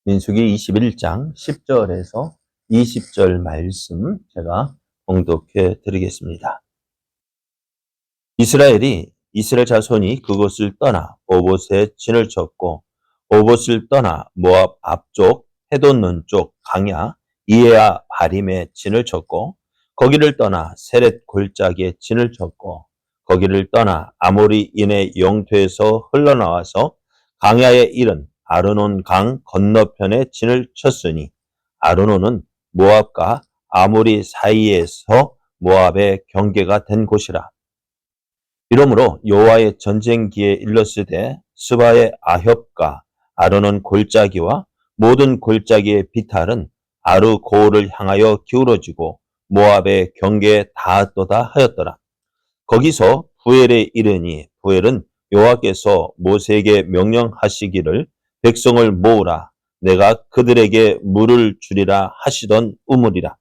민수기 21장 10절에서 20절 말씀 제가 봉독해 드리겠습니다. 이스라엘 자손이 그곳을 떠나 오봇에 진을 쳤고 오봇을 떠나 모압 앞쪽 헤돈론 쪽 강야 이에야 바림에 진을 쳤고 거기를 떠나 세렛 골짜기에 진을 쳤고 거기를 떠나 아모리인의 영토에서 흘러나와서 강야에 이른 아르논 강 건너편에 진을 쳤으니 아르논은 모압과 아모리 사이에서 모압의 경계가 된 곳이라. 이러므로 여호와의 전쟁기에 일렀으되 스바의 아협과 아르논 골짜기와 모든 골짜기의 비탈은 아르고를 향하여 기울어지고 모압의 경계에 닿았도다 하였더라. 거기서 부엘에 이르니 부엘은 여호와께서 모세에게 명령하시기를 백성을 모으라 내가 그들에게 물을 주리라 하시던 우물이라.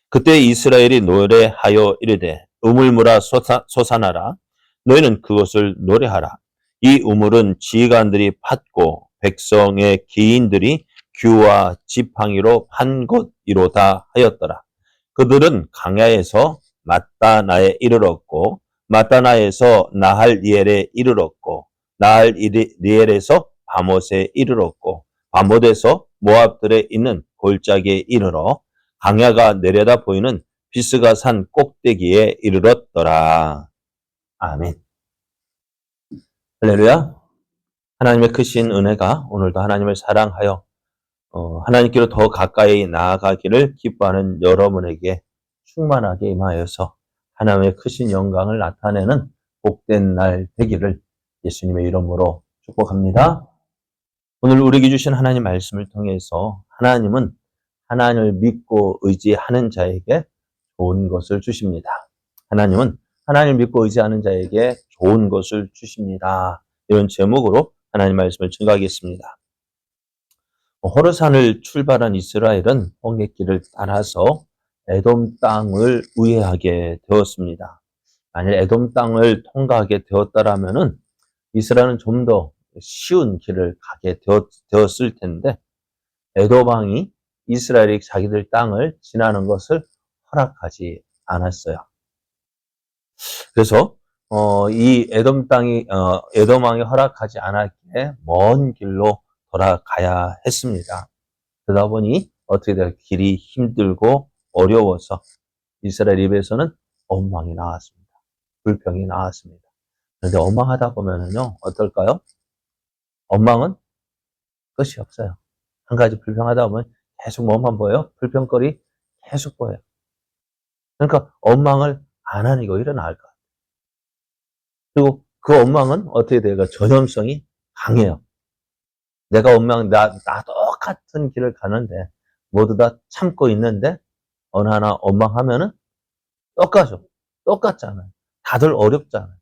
그때 이스라엘이 노래하여 이르되 우물물아 솟아나라 너희는 그것을 노래하라. 이 우물은 지휘관들이 팠고 백성의 기인들이 규와 지팡이로 판 곳이로다 하였더라. 그들은 강야에서 마따나에 이르렀고 마따나에서 나할리엘에 이르렀고 나할리엘에서 바못에 이르렀고 바못에서 모압들에 있는 골짜기에 이르러 강야가 내려다 보이는 비스가 산 꼭대기에 이르렀더라. 아멘. 할렐루야. 하나님의 크신 은혜가 오늘도 하나님을 사랑하여 하나님께로 더 가까이 나아가기를 기뻐하는 여러분에게 충만하게 임하여서 하나님의 크신 영광을 나타내는 복된 날 되기를 예수님의 이름으로 축복합니다. 오늘 우리에게 주신 하나님 말씀을 통해서 하나님은 하나님을 믿고 의지하는 자에게 좋은 것을 주십니다. 하나님은 하나님을 믿고 의지하는 자에게 좋은 것을 주십니다. 이런 제목으로 하나님 말씀을 증거하겠습니다. 호르산을 출발한 이스라엘은 홍해길을 따라서 에돔 땅을 우회하게 되었습니다. 만약 에돔 땅을 통과하게 되었다라면은 이스라엘은 좀 더 쉬운 길을 가게 되었을 텐데 에돔 왕이 이스라엘이 자기들 땅을 지나는 것을 허락하지 않았어요. 그래서 이 에돔 왕이 허락하지 않았기에 먼 길로 돌아가야 했습니다. 그러다 보니 어떻게 될까? 길이 힘들고 어려워서 이스라엘 입에서는 원망이 나왔습니다. 불평이 나왔습니다. 그런데 원망하다 보면은요, 어떨까요? 원망은 끝이 없어요. 한 가지 불평하다 보면 계속 뭐만 보여요? 불평거리 계속 보여요. 그러니까 원망을 안 하는 게 오히려 나을 것 같아요. 그리고 그 원망은 어떻게 돼요? 전염성이 강해요. 내가 나 똑같은 길을 가는데 모두 다 참고 있는데 어느 하나 원망하면은 똑같죠. 똑같잖아요. 다들 어렵잖아요.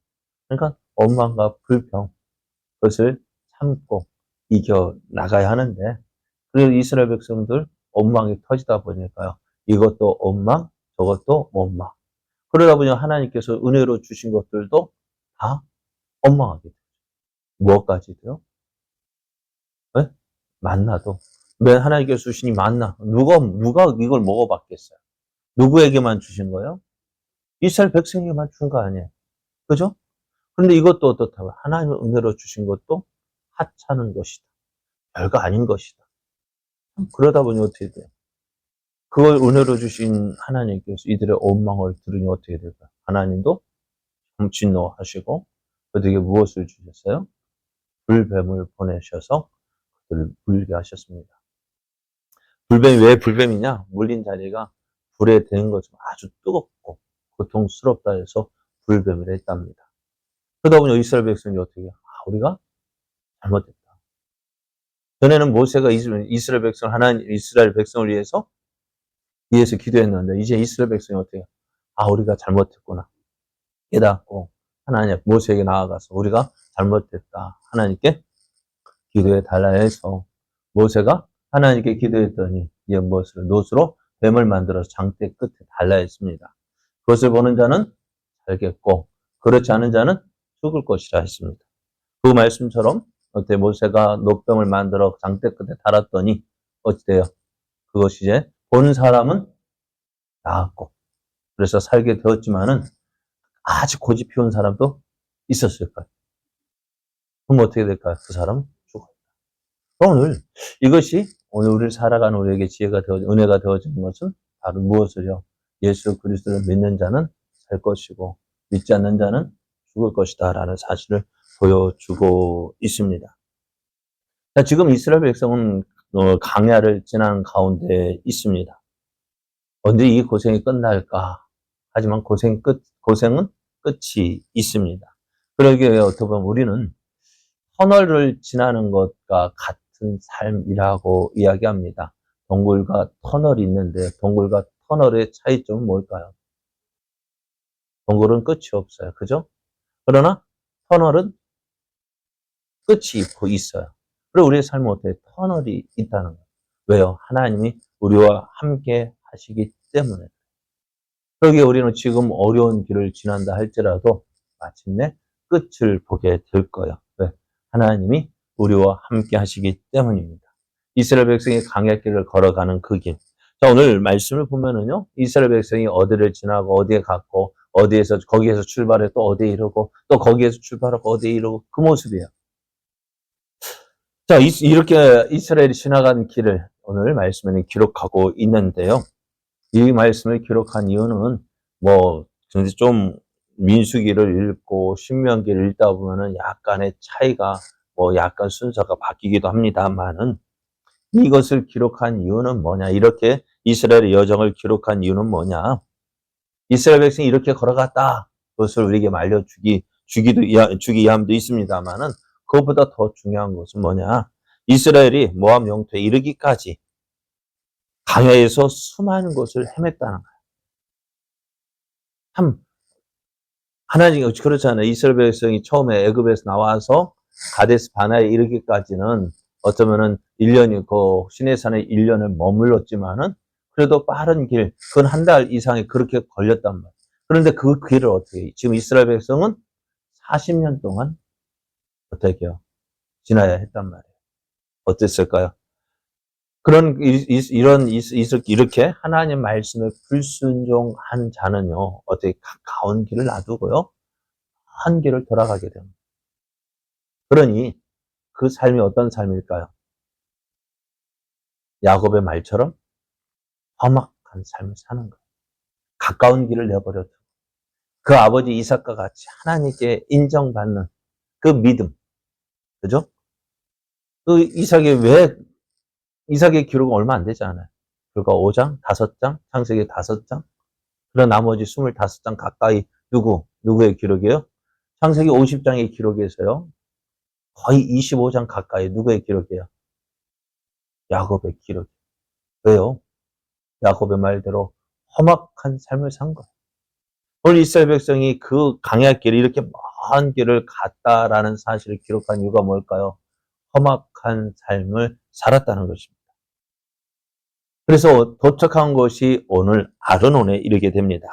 그러니까 원망과 불평 그것을 참고 이겨 나가야 하는데 그래서 이스라엘 백성들 원망이 터지다 보니까요. 이것도 원망, 저것도 원망. 그러다 보니 하나님께서 은혜로 주신 것들도 다 원망하게 돼요. 무엇까지도요? 네? 만나도. 왜 하나님께서 주시니 만나? 누가 이걸 먹어봤겠어요? 누구에게만 주신 거예요? 이스라엘 백성에게만 준 거 아니에요. 그죠? 그런데 이것도 어떻다고? 하나님의 은혜로 주신 것도 하찮은 것이다. 별거 아닌 것이다. 그러다 보니 어떻게 돼요? 그걸 은혜로 주신 하나님께서 이들의 원망을 들으니 어떻게 될까요? 하나님도 진노하시고 그들에게 무엇을 주셨어요? 불뱀을 보내셔서 그들을 물게 하셨습니다. 불뱀이 왜 불뱀이냐? 물린 자리가 불에 대는 것처럼 아주 뜨겁고 고통스럽다 해서 불뱀을 했답니다. 그러다 보니 이스라엘 백성이 어떻게 해요? 우리가 잘못했다. 전에는 모세가 이스라엘 백성을 위해서 기도했는데 이제 이스라엘 백성이 어떻게 해요? 우리가 잘못했구나. 깨닫고 하나님 모세에게 나아가서 우리가 잘못했다. 하나님께 기도해 달라 해서 모세가 하나님께 기도했더니 이제 노스로 뱀을 만들어서 장대 끝에 달라 했습니다. 그것을 보는 자는 살겠고 그렇지 않은 자는 죽을 것이라 했습니다. 그 말씀처럼 어때 모세가 노병을 만들어 장대 끝에 달았더니 어찌돼요? 그것이 이제 본 사람은 나았고 그래서 살게 되었지만은 아주 고집 피운 사람도 있었을 거예요. 그럼 어떻게 될까요? 그 사람은 죽어요. 오늘 이것이 오늘 우리를 살아가는 우리에게 지혜가 되어 은혜가 되어지는 것은 바로 무엇을요? 예수 그리스도를 믿는 자는 살 것이고 믿지 않는 자는 죽을 것이다라는 사실을 보여주고 있습니다. 자, 지금 이스라엘 백성은 강야를 지난 가운데 있습니다. 언제 이 고생이 끝날까? 하지만 고생은 끝이 있습니다. 그러기에 어떻게 보면 우리는 터널을 지나는 것과 같은 삶이라고 이야기합니다. 동굴과 터널이 있는데 동굴과 터널의 차이점은 뭘까요? 동굴은 끝이 없어요. 그죠? 그러나 터널은 끝이 있어요. 그리고 우리의 삶은 어때요? 터널이 있다는 거예요. 왜요? 하나님이 우리와 함께 하시기 때문에. 그러기에 우리는 지금 어려운 길을 지난다 할지라도 마침내 끝을 보게 될 거예요. 왜? 하나님이 우리와 함께 하시기 때문입니다. 이스라엘 백성이 광야길을 걸어가는 그 길. 자, 오늘 말씀을 보면은요, 이스라엘 백성이 어디를 지나고 어디에 갔고, 거기에서 출발해 또 어디에 이르고, 또 거기에서 출발하고 어디에 이르고, 그 모습이에요. 자, 이렇게 이스라엘이 지나간 길을 오늘 말씀에는 기록하고 있는데요. 이 말씀을 기록한 이유는 좀 민수기를 읽고 신명기를 읽다 보면은 약간의 차이가 약간 순서가 바뀌기도 합니다만은 이것을 기록한 이유는 뭐냐? 이렇게 이스라엘의 여정을 기록한 이유는 뭐냐? 이스라엘 백성이 이렇게 걸어갔다. 그것을 우리에게 주기 위함도 있습니다만은 그것보다 더 중요한 것은 뭐냐? 이스라엘이 모압 영토에 이르기까지 광야에서 수많은 곳을 헤맸다는 거예요. 참 하나님 그렇잖아요. 이스라엘 백성이 처음에 애굽에서 나와서 가데스 바나에 이르기까지는 어쩌면은 1년이 시내산에 1년을 머물렀지만은 그래도 빠른 길, 그건 한 달 이상이 그렇게 걸렸단 말이에요. 그런데 그 길을 어떻게 해요? 지금 이스라엘 백성은 40년 동안 어떻게 해요? 지나야 했단 말이에요. 어땠을까요? 이렇게 하나님 말씀에 불순종한 자는요, 어떻게 가까운 길을 놔두고요, 한 길을 돌아가게 됩니다. 그러니 그 삶이 어떤 삶일까요? 야곱의 말처럼 험악한 삶을 사는 거예요. 가까운 길을 내버려두고 그 아버지 이삭과 같이 하나님께 인정받는 그 믿음, 그죠? 이삭의 기록은 얼마 안 되지 않아요. 불과 5장, 5장, 창세기 5장, 그런 나머지 25장 가까이 누구의 기록이에요? 창세기 50장의 기록에서요. 거의 25장 가까이 누구의 기록이에요? 야곱의 기록. 왜요? 야곱의 말대로 험악한 삶을 산 거예요. 오늘 이스라엘 백성이 그 광야길을 이렇게 먼 길을 갔다라는 사실을 기록한 이유가 뭘까요? 험악한 삶을 살았다는 것입니다. 그래서 도착한 것이 오늘 아르논에 이르게 됩니다.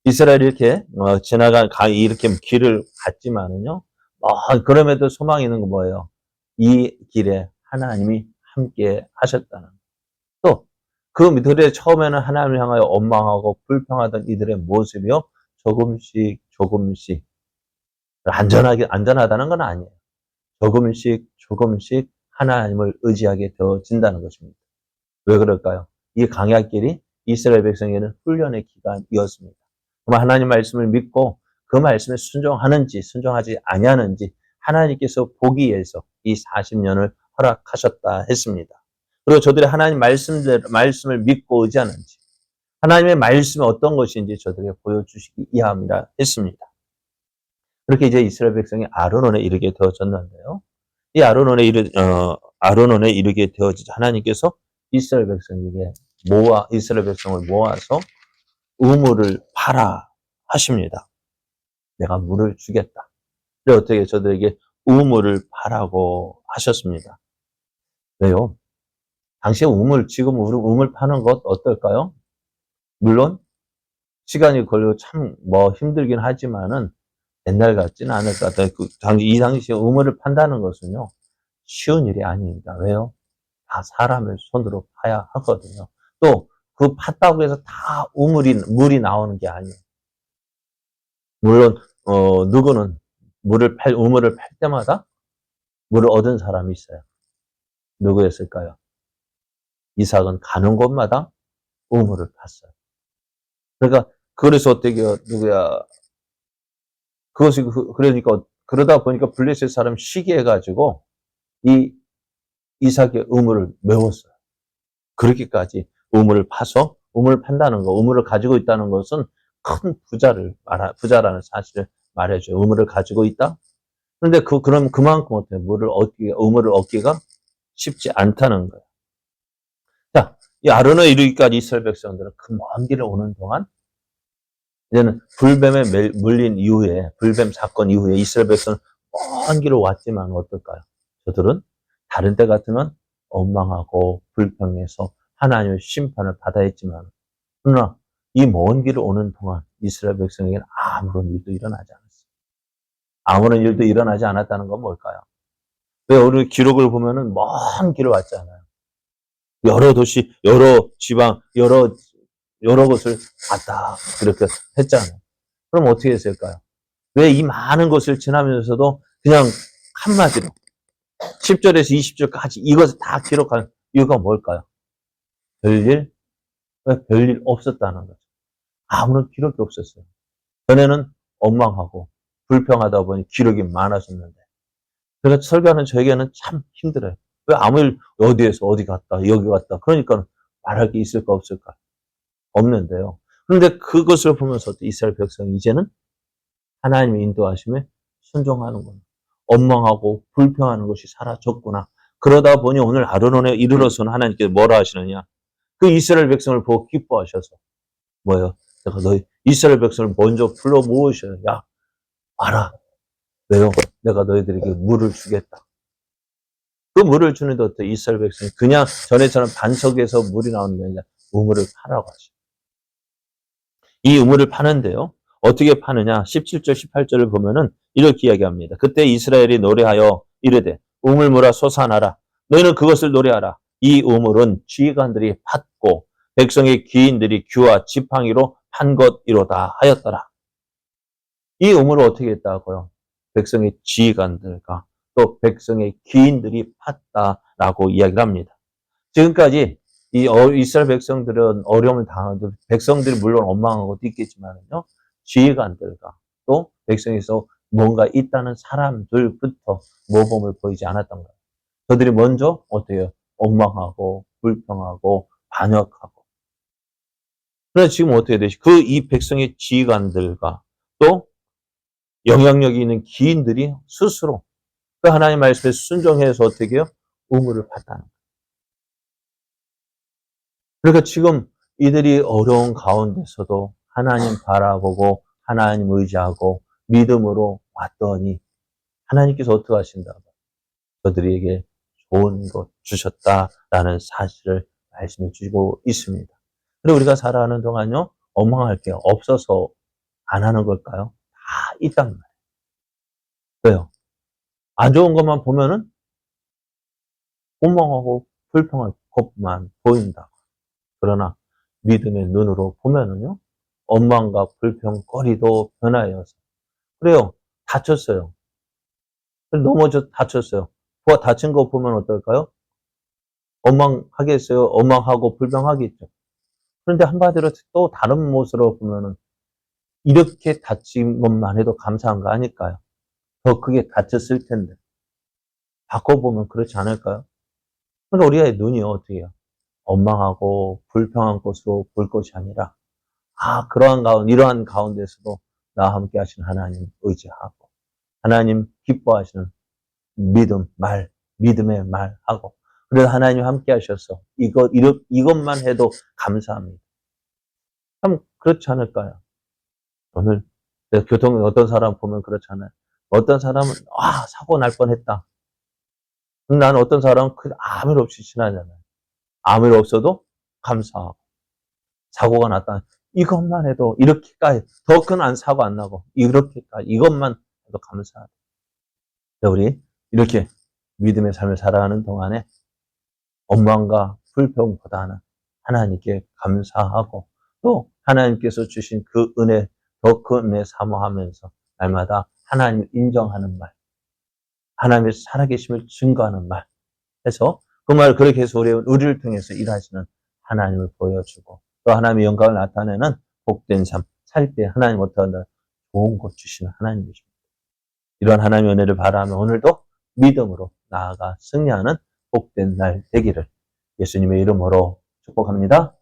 이스라엘이 이렇게 이렇게 길을 갔지만은요. 그럼에도 소망이 있는 건 뭐예요? 이 길에 하나님이 함께 하셨다는. 또 그 밑들에 처음에는 하나님을 향하여 원망하고 불평하던 이들의 모습이요. 조금씩 안전하다는 건 아니에요. 조금씩 하나님을 의지하게 되어진다는 것입니다. 왜 그럴까요? 이 광야길이 이스라엘 백성에게는 훈련의 기간이었습니다. 그럼 하나님 말씀을 믿고 그 말씀에 순종하는지 순종하지 아니하는지 하나님께서 보기 위해서 이 40년을 허락하셨다 했습니다. 그리고 저들이 하나님 말씀을 믿고 의지하는지 하나님의 말씀이 어떤 것인지 저들에게 보여주시기 위함이라 했습니다. 그렇게 이제 이스라엘 백성이 아르논에 이르게 되어졌는데요. 이 아르논에 이르게 되어지자 하나님께서 이스라엘 백성을 모아서 우물을 파라 하십니다. 내가 물을 주겠다. 그래 어떻게 저들에게 우물을 파라고 하셨습니다. 왜요? 당시에 지금 우물 파는 것 어떨까요? 물론 시간이 걸리고 참 힘들긴 하지만은 옛날 같지는 않을 것 같아요. 이 당시에 우물을 판다는 것은요, 쉬운 일이 아닙니다. 왜요? 다 사람의 손으로 파야 하거든요. 또, 그 팠다고 해서 다 물이 나오는 게 아니에요. 물론, 누구는 우물을 팔 때마다 물을 얻은 사람이 있어요. 누구였을까요? 이삭은 가는 곳마다 우물을 팠어요. 그러니까, 그래서 어떻게, 누구야, 그러니까, 그러다 보니까 블레셋 사람 시기해가지고, 이 이삭의 우물을 메웠어요. 그렇게까지 우물을 파서, 우물을 판다는 거, 우물을 가지고 있다는 것은 큰 부자라는 사실을 말해줘요. 우물을 가지고 있다? 그런데 그럼 그만큼 어때요? 우물을 얻기가 쉽지 않다는 거예요. 자, 이 아론에 이르기까지 이스라엘 백성들은 그 먼 길을 오는 동안 이제는 불뱀에 물린 이후에, 불뱀 사건 이후에 이스라엘 백성은 먼 길을 왔지만 어떨까요? 저들은 다른 때 같으면 원망하고 불평해서 하나님의 심판을 받아야 했지만, 그러나 이 먼 길을 오는 동안 이스라엘 백성에게는 아무런 일도 일어나지 않았어요. 아무런 일도 일어나지 않았다는 건 뭘까요? 왜 우리 기록을 보면은 먼 길을 왔잖아요. 여러 도시, 여러 지방, 여러 곳을 갔다. 그렇게 했잖아요. 그럼 어떻게 했을까요? 왜 이 많은 것을 지나면서도 그냥 한마디로 10절에서 20절까지 이것을 다 기록한 이유가 뭘까요? 별일 없었다는 거죠. 아무런 기록이 없었어요. 전에는 엉망하고 불평하다 보니 기록이 많아졌는데, 그래서 설교하는 저에게는 참 힘들어요. 왜 아무 일, 어디에서 어디 갔다, 여기 갔다. 그러니까 말할 게 있을까 없을까? 없는데요. 그런데 그것을 보면서 이스라엘 백성이 이제는 하나님의 인도하심에 순종하는 겁니다. 원망하고 불평하는 것이 사라졌구나. 그러다 보니 오늘 아론에 이르러서는 하나님께서 뭐라 하시느냐. 그 이스라엘 백성을 보고 기뻐하셔서 뭐예요? 내가 이스라엘 백성을 먼저 불러 모으셔요. 야, 알아. 왜요? 내가 너희들에게 물을 주겠다. 그 물을 주는데 어때? 이스라엘 백성이 그냥 전에처럼 반석에서 물이 나오는 게 아니라 우물을 파라고 하죠. 이 우물을 파는데요. 어떻게 파느냐? 17절, 18절을 보면은 이렇게 이야기합니다. 그때 이스라엘이 노래하여 이르되 우물물아 솟아나라. 너희는 그것을 노래하라. 이 우물은 지휘관들이 팠고 백성의 귀인들이 규와 지팡이로 판 것이로다 하였더라. 이 우물을 어떻게 했다고요? 백성의 지휘관들과 또 백성의 귀인들이 팠다라고 이야기를 합니다. 지금까지 이스라엘 백성들은 어려움을 당하도 백성들이 물론 원망한 것도 있겠지만요. 지휘관들과 또 백성에서 뭔가 있다는 사람들부터 모범을 보이지 않았던 거예요. 저들이 먼저 어떻게 해요? 원망하고 불평하고 반역하고. 그래서 지금 어떻게 되지? 이 백성의 지휘관들과 또 영향력이 있는 기인들이 스스로 그 하나님 말씀에 순종해서 어떻게 해요? 우물을 팠다는 거예요. 그러니까 지금 이들이 어려운 가운데서도 하나님 바라보고 하나님 의지하고 믿음으로 왔더니 하나님께서 어떻게 하신다고? 저들에게 좋은 것 주셨다라는 사실을 말씀해 주시고 있습니다. 그리고 우리가 살아가는 동안요, 원망할 게 없어서 안 하는 걸까요? 다 있단 말이에요. 왜요? 안 좋은 것만 보면은 원망하고 불평할 것만 보인다. 그러나 믿음의 눈으로 보면은요, 원망과 불평거리도 변하여서. 그래요. 다쳤어요. 넘어져 다쳤어요. 다친 거 보면 어떨까요? 원망하겠어요. 원망하고 불평하겠죠. 그런데 한마디로 또 다른 모습으로 보면은 이렇게 다친 것만 해도 감사한 거 아닐까요? 더 크게 다쳤을 텐데. 바꿔보면 그렇지 않을까요? 그러니까 우리의 눈이 어떻게 해요? 원망하고 불평한 것으로 볼 것이 아니라, 이러한 가운데서도 나와 함께 하신 하나님 의지하고, 하나님 기뻐하시는 믿음의 말하고, 그래서 하나님 함께 하셔서 이것만 해도 감사합니다. 참 그렇지 않을까요? 오늘 교통에 어떤 사람 보면 그렇잖아요. 어떤 사람은 사고 날 뻔했다. 나는 어떤 사람은 아무 일 없이 지나잖아요. 아무 일 없어도 감사하고, 사고가 났다. 이것만 해도 이렇게까지 더 큰 사고 안 나고 이렇게까지 이것만 해도 감사하다. 우리 이렇게 믿음의 삶을 살아가는 동안에 원망과 불평보다는 하나님께 감사하고 또 하나님께서 주신 그 은혜, 더 큰 은혜 사모하면서 날마다 하나님을 인정하는 말, 하나님의 살아계심을 증거하는 말 해서 그 말 그렇게 해서 우리를 통해서 일하시는 하나님을 보여주고 또 하나님의 영광을 나타내는 복된 삶, 살 때 하나님 어떠한 좋은 것 주시는 하나님이십니다. 이런 하나님의 은혜를 바라며 오늘도 믿음으로 나아가 승리하는 복된 날 되기를 예수님의 이름으로 축복합니다.